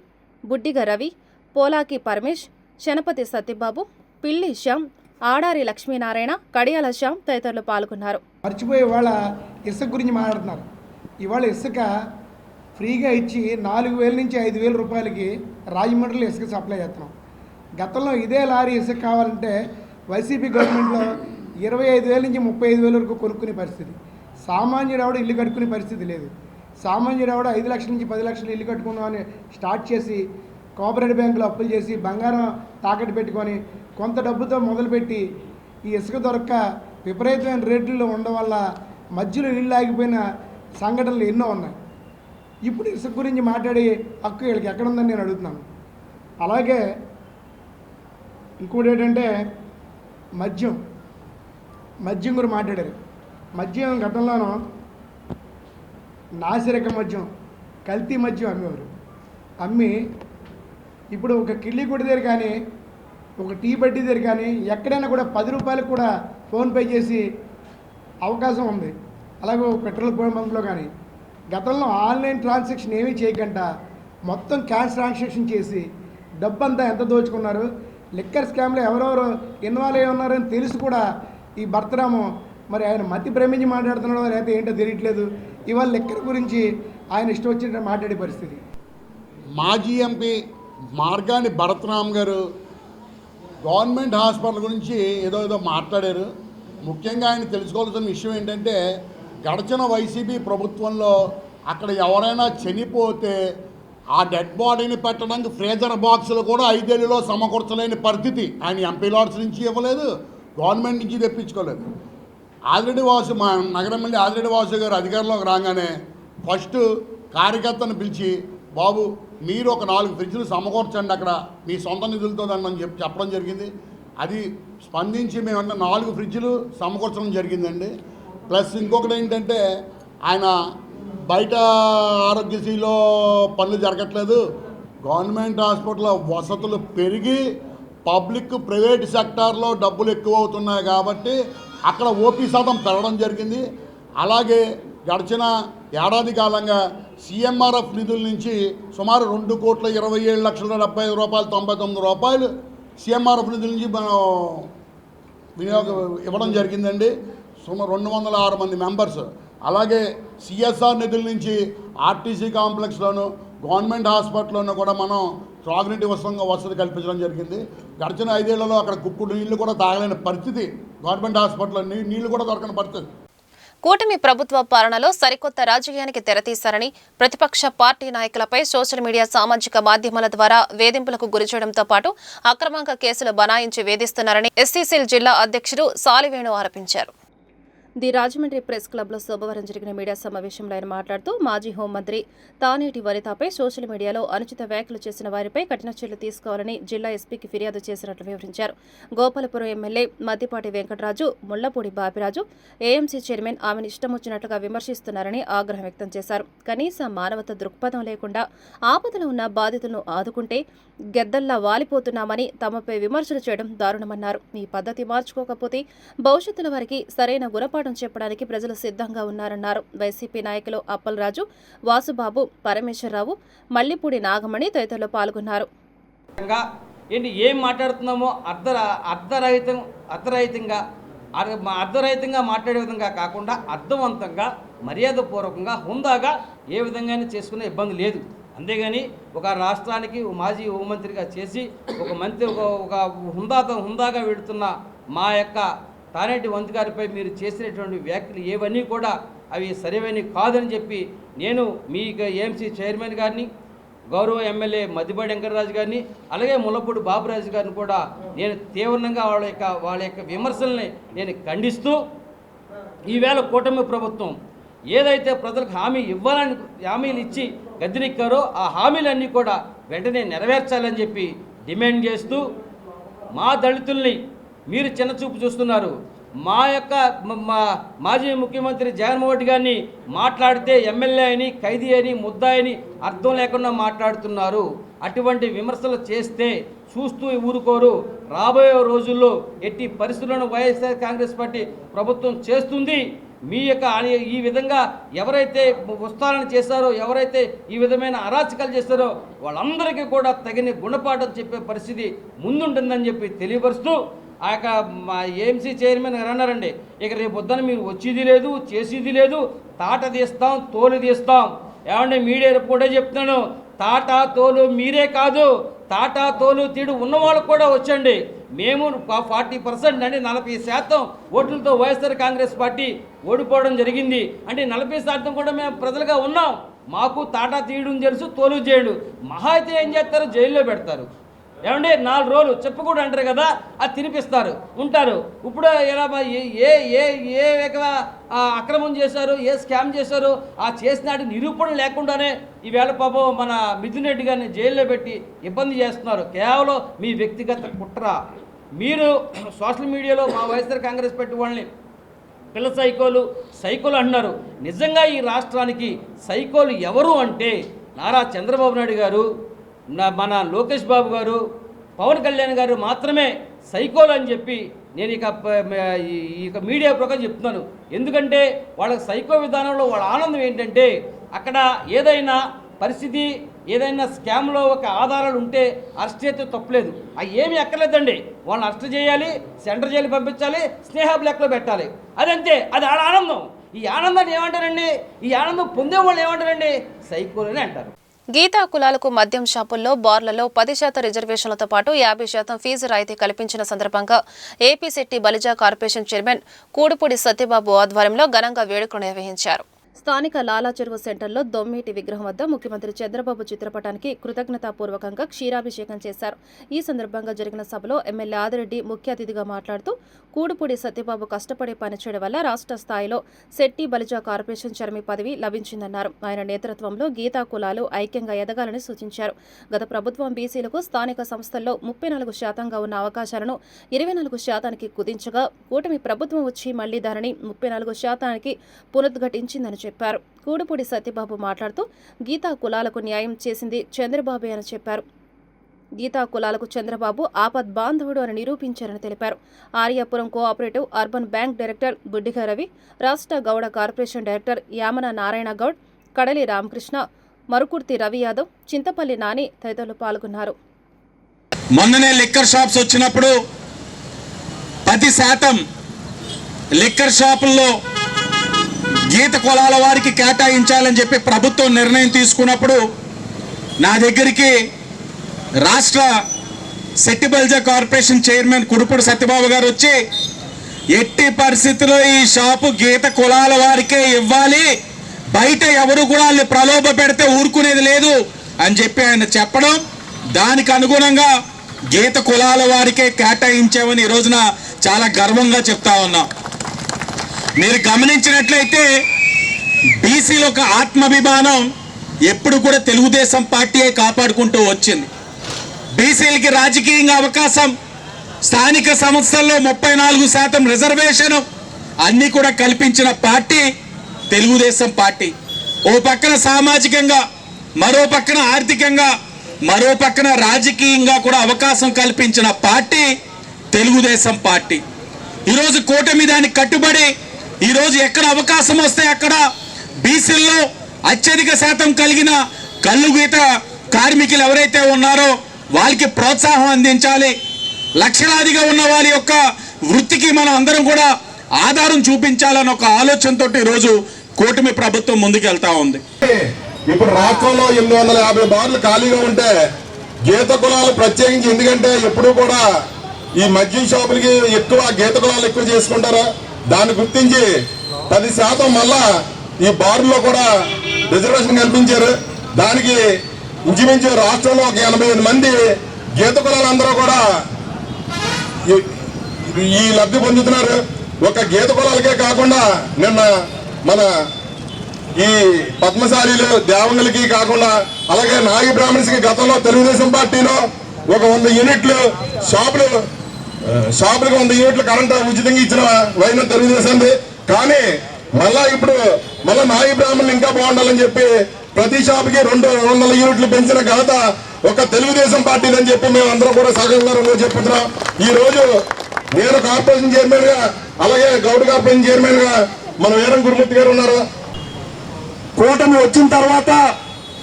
బుడ్డిగ రవి, పోలాకి పరమేష్, శనపతి సత్యబాబు, పిల్లి శ్యామ్, ఆడారి లక్ష్మీనారాయణ, కడియాల శ్యామ్ తదితరులు పాల్గొన్నారు. మర్చిపోయే వాళ్ళ ఇసుక గురించి మాట్లాడుతున్నారు. ఇవాళ ఇసుక ఫ్రీగా ఇచ్చి 4,000 నుంచి 5,000 రూపాయలకి రాజమండ్రిలో ఇసుక సప్లై చేస్తున్నాం. గతంలో ఇదే లారీ ఇసుక కావాలంటే వైసీపీ గవర్నమెంట్లో 25,000 నుంచి 35,000 వరకు కొనుక్కునే పరిస్థితి. సామాన్యుడెవడ ఇల్లు కట్టుకునే పరిస్థితి లేదు. సామాన్యుడెవడ 5 లక్షల నుంచి 10 లక్షలు ఇల్లు కట్టుకుందామని స్టార్ట్ చేసి కోఆపరేటివ్ బ్యాంకులో అప్పులు చేసి బంగారం తాకట్టు పెట్టుకొని కొంత డబ్బుతో మొదలుపెట్టి ఈ ఇసుక దొరక్క విపరీతమైన రేట్లలో ఉండడం వల్ల మధ్యలో ఇల్లు ఆగిపోయిన సంఘటనలు ఎన్నో ఉన్నాయి. ఇప్పుడు ఇసుక గురించి మాట్లాడే హక్కు వీళ్ళకి ఎక్కడుందని నేను అడుగుతున్నాను. అలాగే ఇంకోటి ఏంటంటే మద్యం గురించి మాట్లాడారు. మద్యం గతంలోనూ నాసిరక మద్యం, కల్తీ మద్యం అమ్మేవారు. అమ్మి ఇప్పుడు ఒక కిళ్ళి గుడి దగ్గర కానీ, ఒక టీ బడ్డీ దగ్గర కానీ ఎక్కడైనా కూడా 10 రూపాయలకు కూడా ఫోన్పే చేసి అవకాశం ఉంది. అలాగే పెట్రోల్ బంక్లో కానీ గతంలో ఆన్లైన్ ట్రాన్సాక్షన్ ఏమీ చేయకుండా మొత్తం క్యాష్ ట్రాన్సాక్షన్ చేసి డబ్బంతా ఎంత దోచుకున్నారు, లిక్కర్ స్కామ్లో ఎవరెవరు ఇన్వాల్వ్ అయి ఉన్నారని తెలిసి కూడా ఈ భర్తరాము మరి ఆయన మతి భ్రమించి మాట్లాడుతున్నాడో లేకపోతే ఏంటో తెలియట్లేదు. ఇవాళ లిక్కర్ గురించి ఆయన ఇష్టం వచ్చినట్టు మాట్లాడే పరిస్థితి. మాజీ ఎంపీ మార్గాని భరత్రామ్ గారు గవర్నమెంట్ హాస్పిటల్ గురించి ఏదో మాట్లాడారు. ముఖ్యంగా ఆయన తెలుసుకోవాల్సిన విషయం ఏంటంటే గడిచిన వైసీపీ ప్రభుత్వంలో అక్కడ ఎవరైనా చనిపోతే ఆ డెడ్ బాడీని పెట్టడానికి ఫ్రీజర్ బాక్సులు కూడా 5 ఏళ్లలో సమకూర్చలేని పరిస్థితి ఆయన ఎంపీ లాడ్స్ నుంచి ఇవ్వలేదు, గవర్నమెంట్ నుంచి తెప్పించుకోలేదు. ఆదిరెడ్డి వాసు, మా నగరం మళ్ళీ ఆదిరెడ్డి వాసు గారు అధికారంలోకి రాగానే ఫస్ట్ కార్యకర్తను పిలిచి, బాబు మీరు ఒక 4 ఫ్రిడ్జ్లు సమకూర్చండి అక్కడ మీ సొంత నిధులతో అని చెప్పడం జరిగింది. అది స్పందించి మేము 4 ఫ్రిడ్జ్లు సమకూర్చడం జరిగిందండి. ప్లస్ ఇంకొకటి ఏంటంటే ఆయన బయట ఆరోగ్యశ్రీలో పనులు జరగట్లేదు, గవర్నమెంట్ హాస్పిటల్లో వసతులు పెరిగి పబ్లిక్ ప్రైవేట్ సెక్టార్లో డబ్బులు ఎక్కువ అవుతున్నాయి కాబట్టి అక్కడ ఓపీ శాతం పెరగడం జరిగింది. అలాగే గడిచిన ఏడాది కాలంగా సీఎంఆర్ఎఫ్ నిధుల నుంచి సుమారు 2,27,75,99 రూపాయలు సీఎంఆర్ఎఫ్ నిధుల నుంచి మనం వినియోగం ఇవ్వడం జరిగిందండి. సుమారు 206 మంది మెంబర్స్. అలాగే సిఎస్ఆర్ నిధుల నుంచి ఆర్టీసీ కాంప్లెక్స్లోను గవర్నమెంట్ హాస్పిటల్లోనూ కూడా మనం త్రాగునీటి వసతి కల్పించడం జరిగింది. గడిచిన 5 ఏళ్లలో అక్కడ కుక్కుడు నీళ్లు కూడా తాగలేని పరిస్థితి, గవర్నమెంట్ హాస్పిటల్లో నీళ్లు కూడా దొరకని పరిస్థితి. కూటమి ప్రభుత్వ పాలనలో సరికొత్త రాజకీయానికి తెరతీశారని, ప్రతిపక్ష పార్టీ నాయకులపై సోషల్ మీడియా, సామాజిక మాధ్యమాల ద్వారా వేధింపులకు గురిచేయడంతో పాటు అక్రమంగా కేసులు బనాయించి వేధిస్తున్నారని ఎస్సీసీఎల్ జిల్లా అధ్యక్షుడు సాలివేణు ఆరోపించారు. ది రాజమండ్రి ప్రెస్ క్లబ్లో సోమవారం జరిగిన మీడియా సమావేశంలో ఆయన మాట్లాడుతూ మాజీ హోంమంత్రి తానేటి వనితపై సోషల్ మీడియాలో అనుచిత వ్యాఖ్యలు చేసిన వారిపై కఠిన చర్యలు తీసుకోవాలని జిల్లా ఎస్పీకి ఫిర్యాదు చేసినట్లు వివరించారు. Gopalapuram MLA Maddipati Venkataraju, Mullapudi Bapiraju, AMC chairman ఆమెను ఇష్టం వచ్చినట్లుగా విమర్శిస్తున్నారని ఆగ్రహం వ్యక్తం చేశారు. కనీస మానవత దృక్పథం లేకుండా ఆపదలో ఉన్న బాధితులను ఆదుకుంటే గెద్దల్లా వాలిపోతున్నామని తమపై విమర్శలు చేయడం దారుణమన్నారు. ఈ పద్ధతి మార్చుకోకపోతే భవిష్యత్తులో వారికి సరైన గుణపాఠం చెప్పడానికి ప్రజలు సిద్ధంగా ఉన్నారన్నారు. వైసీపీ నాయకులు అప్పలరాజు, వాసుబాబు, పరమేశ్వరరావు, మల్లిపూడి నాగమణి తదితరులు పాల్గొన్నారు. ఏం మాట్లాడుతున్నామో అర్ధరహితంగా మాట్లాడే విధంగా కాకుండా అర్థవంతంగా, మర్యాదపూర్వకంగా, హుందాగా ఏ విధంగానే చేసుకునే ఇబ్బంది లేదు. అంతేగాని ఒక రాష్ట్రానికి మాజీ హోంమంత్రిగా చేసి ఒక మంత్రి ఒక హుందాగా వెళుతున్న మా యొక్క తానేటి వంతు గారిపై మీరు చేసినటువంటి వ్యాఖ్యలు ఏవన్నీ కూడా అవి సరైనవి కాదని చెప్పి నేను మీ ఏఎంసీ చైర్మన్ గారిని, గౌరవ ఎమ్మెల్యే మద్దిపాటి వెంకటరాజు గారిని అలాగే ముల్లపూడి బాబురాజు గారిని కూడా నేను తీవ్రంగా వాళ్ళ యొక్క విమర్శల్ని నేను ఖండిస్తూ ఈవేళ కూటమి ప్రభుత్వం ఏదైతే ప్రజలకు హామీలు ఇచ్చి గద్దెనెక్కారో ఆ హామీలన్నీ కూడా వెంటనే నెరవేర్చాలని చెప్పి డిమాండ్ చేస్తూ మా దళితుల్ని మీరు చిన్నచూపు చూస్తున్నారు. మాజీ ముఖ్యమంత్రి జగన్మోహన్ రెడ్డి గారిని మాట్లాడితే ఎమ్మెల్యే అని ఖైదీ అని ముద్దాయని అర్థం లేకుండా మాట్లాడుతున్నారు. అటువంటి విమర్శలు చేస్తే చూస్తూ ఊరుకోరు. రాబోయే రోజుల్లో ఎట్టి పరిస్థితులను వైఎస్ఆర్ కాంగ్రెస్ పార్టీ ప్రభుత్వం చేస్తుంది. మీ యొక్క ఈ విధంగా ఎవరైతే ఉత్సాహాలను చేశారో, ఎవరైతే ఈ విధమైన అరాచకాలు చేస్తారో వాళ్ళందరికీ కూడా తగిన గుణపాఠం చెప్పే పరిస్థితి ముందుంటుందని చెప్పి తెలియపరుస్తూ ఆ యొక్క మా ఏఎంసీ చైర్మన్ గారు అన్నారండి, ఇక రేపు పొద్దున మీరు వచ్చేది లేదు చేసేది లేదు, తాట తీస్తాం తోలు తీస్తాం. ఏమంటే మీడియా కూడా చెప్తున్నాను, తాటా తోలు మీరే కాదు, తాటా తోలు తీడు ఉన్నవాళ్ళు కూడా వచ్చండి. మేము 40% అంటే 40% ఓట్లతో వైఎస్ఆర్ కాంగ్రెస్ పార్టీ ఓడిపోవడం జరిగింది. అంటే 40% కూడా మేము ప్రజలుగా ఉన్నాం. మాకు తాటా తీయడం తెలుసు, తోలు చేయడు. మహా అయితే ఏం చేస్తారు, జైల్లో పెడతారు. ఏమంటే 4 రోజులు చెప్పకూడదు అంటారు కదా, అది తినిపిస్తారు ఉంటారు. ఇప్పుడు ఎలా ఏ అక్రమం చేశారు, ఏ స్కామ్ చేశారు, ఆ చేసినాటి నిరూపణ లేకుండానే ఈవేళ పాపం మన మిథున్ రెడ్డి గారిని జైల్లో పెట్టి ఇబ్బంది చేస్తున్నారు. కేవలం మీ వ్యక్తిగత కుట్ర. మీరు సోషల్ మీడియాలో మా వైఎస్ఆర్ కాంగ్రెస్ పార్టీ వాళ్ళని పిల్ల సైకోలు అంటున్నారు. నిజంగా ఈ రాష్ట్రానికి సైకోలు ఎవరు అంటే నారా చంద్రబాబు నాయుడు గారు, మన లోకేష్ బాబు గారు, పవన్ కళ్యాణ్ గారు మాత్రమే సైకోలు అని చెప్పి నేను ఇక మీడియా ప్రకారం చెప్తున్నాను. ఎందుకంటే వాళ్ళ సైకో విధానంలో వాళ్ళ ఆనందం ఏంటంటే అక్కడ ఏదైనా పరిస్థితి, ఏదైనా స్కామ్లో ఒక ఆధారాలు ఉంటే అరెస్ట్ చేస్తే తప్పలేదు. అవి ఏమీ ఎక్కర్లేదండి. వాళ్ళని అరెస్ట్ చేయాలి, సెంటర్ జైలు పంపించాలి, స్నేహ బ్లాక్లో పెట్టాలి, అదంతే. అది వాళ్ళ ఆనందం. ఈ ఆనందాన్ని ఏమంటారండి, ఈ ఆనందం పొందేవాళ్ళు ఏమంటారండి, సైకోలు అని అంటారు. గీతా కులాలకు మద్యం షాపుల్లో, బార్లలో 10% రిజర్వేషన్లతో పాటు 50% ఫీజు రాయితీ కల్పించిన సందర్భంగా AP Shetty Balija corporation chairman Kudupudi Satyababu ఆధ్వర్యంలో ఘనంగా వేడుకలు నిర్వహించారు. స్థానిక లాలా చెరువు సెంటర్లో దొమ్మేటి విగ్రహం వద్ద ముఖ్యమంత్రి చంద్రబాబు చిత్రపటానికి కృతజ్ఞతాపూర్వకంగా క్షీరాభిషేకం చేశారు. ఈ సందర్భంగా జరిగిన సభలో ఎమ్మెల్యే ఆదిరెడ్డి ముఖ్య అతిథిగా మాట్లాడుతూ కూడుపూడి సత్యబాబు కష్టపడి పనిచేయడం వల్ల రాష్ట్ర స్థాయిలో శెట్టి బలిజా కార్పొరేషన్ చైర్మన్ పదవి లభించిందన్నారు. ఆయన నేతృత్వంలో గీతా కులాలు ఐక్యంగా ఎదగాలని సూచించారు. గత ప్రభుత్వం బీసీలకు స్థానిక సంస్థల్లో 34% ఉన్న అవకాశాలను 24% కుదించగా కూటమి ప్రభుత్వం వచ్చి మళ్లీ దానిని 34% పునరుద్ఘాటించిందని చెప్పారు. కూడుపూడి సత్యబాబు మాట్లాడుతూ గీతా కులాలకు న్యాయం చేసింది చంద్రబాబు అని చెప్పారు. గీతా కులాలకు చంద్రబాబు ఆపద్ బాంధవుడు అని నిరూపించారని తెలిపారు. Aryapuram cooperative urban bank director Buddiga Ravi, రాష్ట్ర గౌడ కార్పొరేషన్ డైరెక్టర్ యామన నారాయణ గౌడ్, కడలి రామకృష్ణ, మరుకుర్తి రవి యాదవ్, చింతపల్లి నాని తదితరులు పాల్గొన్నారు. మొన్ననే లిక్కర్ షాప్స్ వచ్చినప్పుడు 10% లిక్కర్ షాపుల్లో గీత కులాల వారికి కేటాయించాలని చెప్పి ప్రభుత్వం నిర్ణయం తీసుకున్నప్పుడు నా దగ్గరికి రాష్ట్ర శెట్టి బలిజా కార్పొరేషన్ చైర్మన్ కుడుపూడి సత్యబాబు గారు వచ్చి ఎట్టి పరిస్థితుల్లో ఈ షాపు గీత కులాల వారికే ఇవ్వాలి, బయట ఎవరు కూడా వాళ్ళని ప్రలోభ పెడితే ఊరుకునేది లేదు అని చెప్పి ఆయన చెప్పడం, దానికి అనుగుణంగా గీత కులాల వారికే కేటాయించామని ఈ రోజున చాలా గర్వంగా చెప్తా ఉన్నాం. మీరు గమనించినట్లయితే బీసీలో ఒక ఆత్మాభిమానం ఎప్పుడు కూడా తెలుగుదేశం పార్టీయే కాపాడుకుంటూ వచ్చింది. బీసీలకి రాజకీయంగా అవకాశం, స్థానిక సంస్థల్లో 34% రిజర్వేషన్ అన్నీ కూడా కల్పించిన పార్టీ తెలుగుదేశం పార్టీ. ఓ పక్కన సామాజికంగా, మరో పక్కన ఆర్థికంగా, మరో పక్కన రాజకీయంగా కూడా అవకాశం కల్పించిన పార్టీ తెలుగుదేశం పార్టీ. ఈరోజు కూటమి దానికి కట్టుబడి ఈరోజు ఎక్కడ అవకాశం వస్తే అక్కడ బీసీల్లో అత్యధిక శాతం కలిగిన కల్లు గీత కార్మికులు ఎవరైతే ఉన్నారో వాళ్ళకి ప్రోత్సాహం అందించాలి. లక్షలాదిగా ఉన్న వారి యొక్క వృత్తికి మనం అందరం కూడా ఆధారం చూపించాలని ఒక ఆలోచనతో ఈరోజు కూటమి ప్రభుత్వం ముందుకెళ్తా ఉంది. ఇప్పుడు రాష్ట్రంలో 850 బార్లు ఖాళీగా ఉంటే గీత కులాలు ప్రత్యేకించి, ఎందుకంటే ఎప్పుడు కూడా ఈ మద్యం షాపులకి ఎక్కువ గీత కులాలు ఎక్కువ చేసుకుంటారు, దాన్ని గుర్తించి 10% మళ్ళా ఈ బార్లో కూడా రిజర్వేషన్ కల్పించారు. దానికి ఇంచుమించు రాష్ట్రంలో ఒక 85 మంది గీత కులాలందరూ కూడా ఈ లబ్ధి పొందుతున్నారు. ఒక గీత కులాలకే కాకుండా నిన్న మన ఈ పద్మశాలీలు దేవంగులకి కాకుండా అలాగే నాగి బ్రాహ్మణ్స్కి గతంలో తెలుగుదేశం పార్టీలో ఒక 100 యూనిట్లు షాపులకు 100 యూనిట్లు కరెంటు ఉచితంగా ఇచ్చిన వైన తెలుగుదేశంది. కానీ ఇప్పుడు నాగి బ్రాహ్మణులు ఇంకా బాగుండాలని చెప్పి ప్రతి షాపుకి 200 యూనిట్లు పెంచిన ఘనత ఒక తెలుగుదేశం పార్టీదని చెప్పి మేము అందరం కూడా సహకారంగా చెప్తున్నాం. ఈ రోజు నేను కార్పొరేషన్ చైర్మన్ గా అలాగే గౌడ్ కార్పొరేషన్ చైర్మన్ గా మన వీరం గురుమూర్తి గారు ఉన్నారు. కూటమి వచ్చిన తర్వాత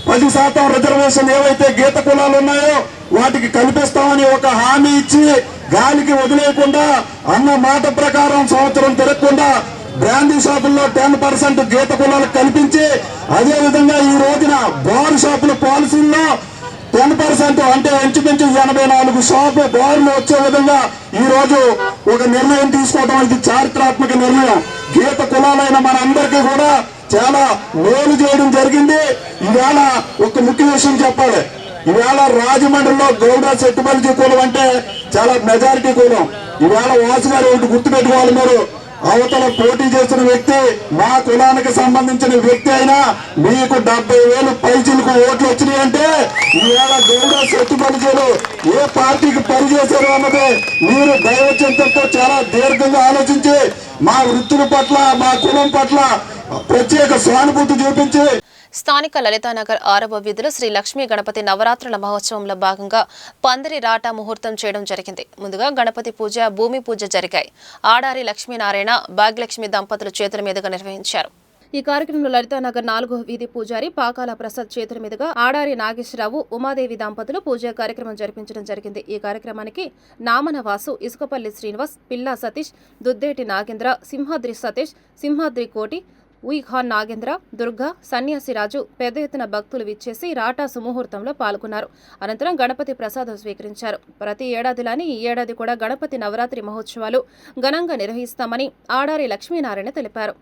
10% రిజర్వేషన్ ఏవైతే గీత కులాలు ఉన్నాయో వాటికి కల్పిస్తామని ఒక హామీ ఇచ్చి గాలికి వదిలేయకుండా అన్న మాట ప్రకారం సంవత్సరం తిరగకుండా బ్రాండీ షాపుల్లో 10% గీత కులాలకు కల్పించి అదేవిధంగా ఈ రోజున బార్ షాపుల పాలసీల్లో 10% అంటే ఇంచుమించు 84 షాపు బార్లు వచ్చే విధంగా ఈ రోజు ఒక నిర్ణయం తీసుకోవడం ఇది చారిత్రాత్మక నిర్ణయం. గీత కులాలైన మన అందరికీ కూడా చాలా మేలు చేయడం జరిగింది. ఈవేళ ఒక ముఖ్య విషయం చెప్పాలి. ఈవేళ రాజమండ్రిలో గౌడ సెట్టుబల్జీ కులం అంటే చాలా మెజారిటీ కులం. ఈవేళ వాసు గారు ఒకటి గుర్తుపెట్టుకోవాలి. మీరు అవతల పోటీ చేసిన వ్యక్తి మా కులానికి సంబంధించిన వ్యక్తి అయినా మీకు 70,000 పైచిలకు ఓట్లు వచ్చినాయి అంటే ఈవేళ గౌడ సెట్టుబల్జీలు ఏ పార్టీకి పనిచేశారు అన్నది మీరు దైవచింతనతో చాలా దీర్ఘంగా ఆలోచించి మా వృత్తుల పట్ల మా కులం పట్ల ప్రత్యేక సానుభూతి చూపించి స్థానిక లలితానగర్ 6వ వీధిలో శ్రీ లక్ష్మీ గణపతి నవరాత్రుల మహోత్సవంలో భాగంగా పందిరి రాట ముహూర్తం చేయడం జరిగింది. ముందుగా గణపతి పూజ, భూమి పూజ జరిగాయి. ఆడారి లక్ష్మీనారాయణ, భాగ్యలక్ష్మి దంపతులు చేతుల మీదుగా నిర్వహించారు. ఈ కార్యక్రమంలో లలితానగర్ 4వ వీధి పూజారి పాకాల ప్రసాద్ చేతుల మీదుగా ఆడారి నాగేశ్వరరావు, ఉమాదేవి దంపతులు పూజా కార్యక్రమం జరిపించడం జరిగింది. ఈ కార్యక్రమానికి నామన వాసు, ఇసుకపల్లి శ్రీనివాస్, పిల్లా సతీష్, దుద్దేటి నాగేంద్ర, సింహాద్రి సతీష్, సింహాద్రి కోటి, ఉయిఖాన్ నాగేంద్ర, దుర్గా, సన్యాసిరాజు పెద్ద ఎత్తున భక్తులు విచ్చేసి రాటా సుముహూర్తంలో పాల్గొన్నారు. అనంతరం గణపతి ప్రసాదం స్వీకరించారు. ప్రతి ఏడాదిలాని ఈ ఏడాది కూడా గణపతి నవరాత్రి మహోత్సవాలు ఘనంగా నిర్వహిస్తామని ఆడారి లక్ష్మీనారాయణ తెలిపారు.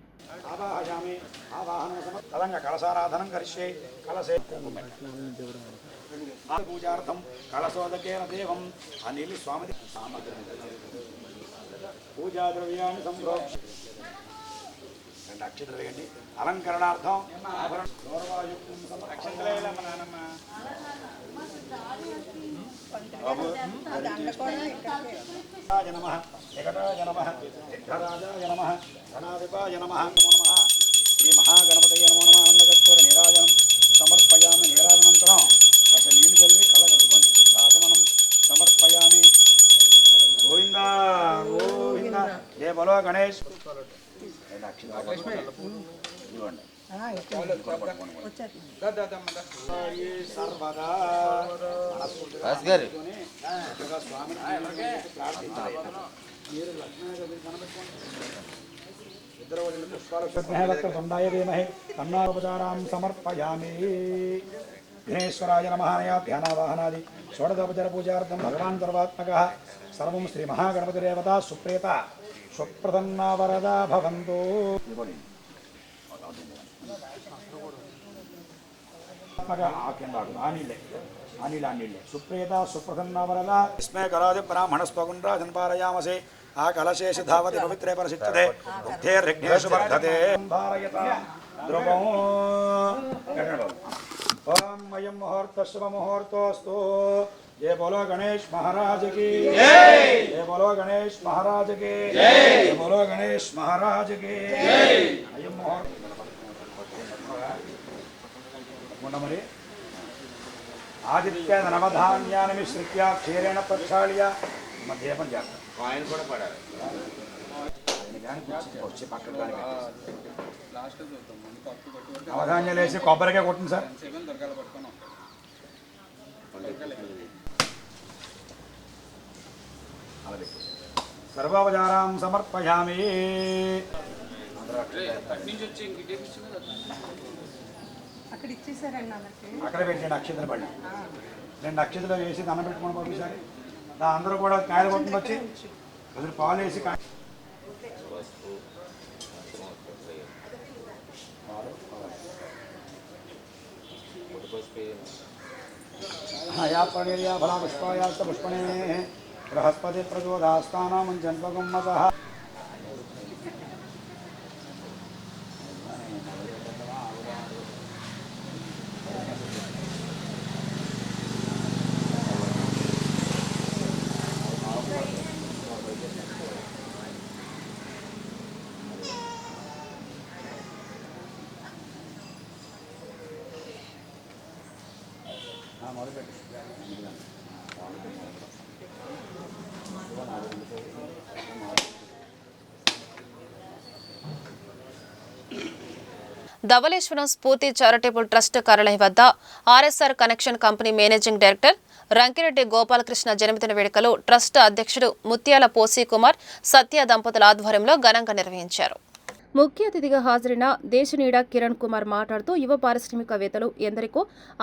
అలంకరణార్థం శ్రీ మహాగణపతయ నమో నమః. అన్నకర్పూర నీరాజనం సమర్పయామి. నీరాజనంతరం అసలు నీళ్ళు చల్లి కళ్ళగద్దుకోండి. సాధమనం సమర్పయామి. గోవిందా గోవిందా. ఏ బలో గణేష్. సమర్పయామి. విఘ్నేశ్వరాయ నమః. ధ్యానావాహనాది షోడశోపచార పూజార్థం భగవాన్ సర్వాత్మక సర్వం శ్రీ మహాగణపతి దేవత సుప్రేత సుప్రసన్నా వరదా భవంతు. సుప్రేత సుప్రసన్నా వరద స్మే కరాది బ్రాహ్మణస్వగుండ్రా జన్పారయామసే ఆ కలశేష ధావతి పవిత్రే పరిశిష్టతే ఉద్ధేర్ఘ్నేషు వర్ధతే. ధ్రువం ఓం అయం ముహూర్తశుభ ముహూర్తోస్తు. जय बोलो गणेश महाराज की जय. जय बोलो गणेश महाराज की जय. जय बोलो गणेश महाराज की जय. మరి ఆదిత్య నవధాన్యాన్ని మిశ్రిత్య క్షీరేణ ప్రక్షాళ్య మధ్యపం చేస్తారు. ఆయన కూడా పడాలి. నవధాన్యాలు వేసి కొబ్బరికాయ కొట్టింది సార్. సర్వోపచారాం సమర్పయామి. అక్కడ పెట్టండి అక్షతలు పడి 2 అక్షతలు వేసి దండం పెట్టుకుని పంపించాలి. అందరూ కూడా కాయలు కొట్టుకుని వచ్చి అసలు పాలు వేసి या प्रणीर्या फला पुष्पाया पुष्पणे बृहस्पति प्रचोदास्तानां जन्मगुम्मतः ధవళేశ్వరం స్ఫూర్తి చారిటబుల్ ట్రస్ట్ కార్యాలయం వద్ద RSR connection company managing director Rankireddy Gopalakrishna జన్మదిన వేడుకలు ట్రస్ట్ అధ్యక్షుడు ముత్యాల పోసీ కుమార్ సత్య దంపతుల ఆధ్వర్యంలో ఘనంగా నిర్వహించారు. ముఖ్య అతిథిగా హాజరైన దేశనీడ కిరణ్ కుమార్ మాట్లాడుతూ యువ పారిశ్రామికవేత్తలు ఎందరికో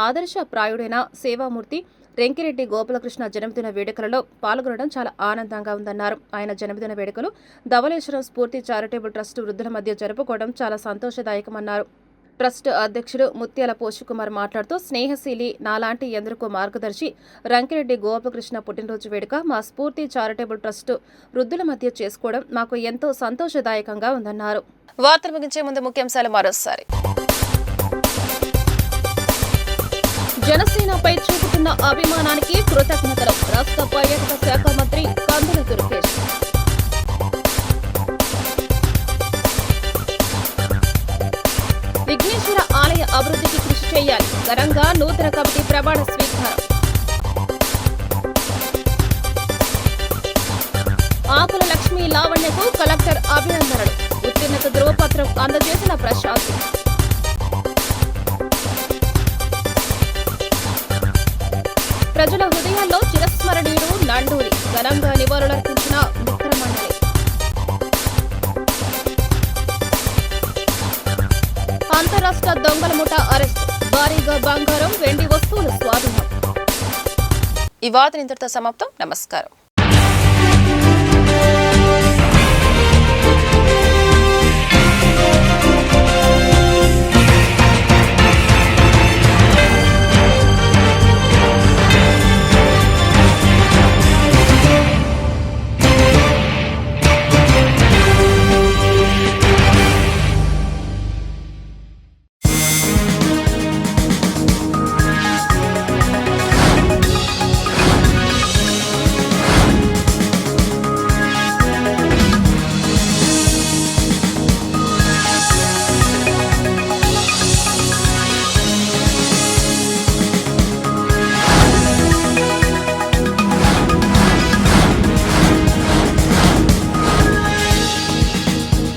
ఆదర్శప్రాయుడైన సేవామూర్తి రంకిరెడ్డి గోపాలకృష్ణ జన్మదిన వేడుకలలో పాల్గొనడం చాలా ఆనందంగా ఉందన్నారు. ఆయన జన్మదిన వేడుకలు ధవళేశ్వరం స్ఫూర్తి చారిటబుల్ ట్రస్ట్ వృద్ధుల మధ్య జరుపుకోవడం చాలా సంతోషదాయకమన్నారు. ట్రస్ట్ అధ్యక్షుడు ముత్యాల పోషకుమార్ మాట్లాడుతూ స్నేహశీలి నాలాంటి ఎందరికో మార్గదర్శి రంకిరెడ్డి గోపాలకృష్ణ పుట్టినరోజు వేడుక మా స్ఫూర్తి చారిటబుల్ ట్రస్ట్ వృద్ధుల మధ్య చేసుకోవడం మాకు ఎంతో సంతోషదాయకంగా ఉందన్నారు. వార్తలు ముగించే ముందు ముఖ్యాంశాలు మరోసారి. జనసేనపై చూపుతున్న అభిమానానికి కృతజ్ఞతలు రాష్ట్ర పర్యాటక శాఖ మంత్రి కందుల దుర్గేష్. విఘ్నేశ్వర ఆలయ అభివృద్ధికి కృషి చేయాలి ఘనంగా నూతన కమిటీ ప్రమాణ స్వీకారం. ఆకుల లక్ష్మీ లావణ్యకు కలెక్టర్ అభినందనలు ఉత్తీర్ణత ధృవపత్రం అందజేసిన ప్రశాంత్. ప్రజల హృదయాల్లో చిరస్మరణీయుడు నండూరి ఘనంగా నివాళులర్పించిన మిత్రమండలి. అంతరాష్ట్ర దొంగల ముఠా అరెస్ట్ భారీగా బంగారం వెండి వస్తువులు స్వాధీనం. ఈ వార్త ఇంతటితో సమాప్తం. నమస్కారం.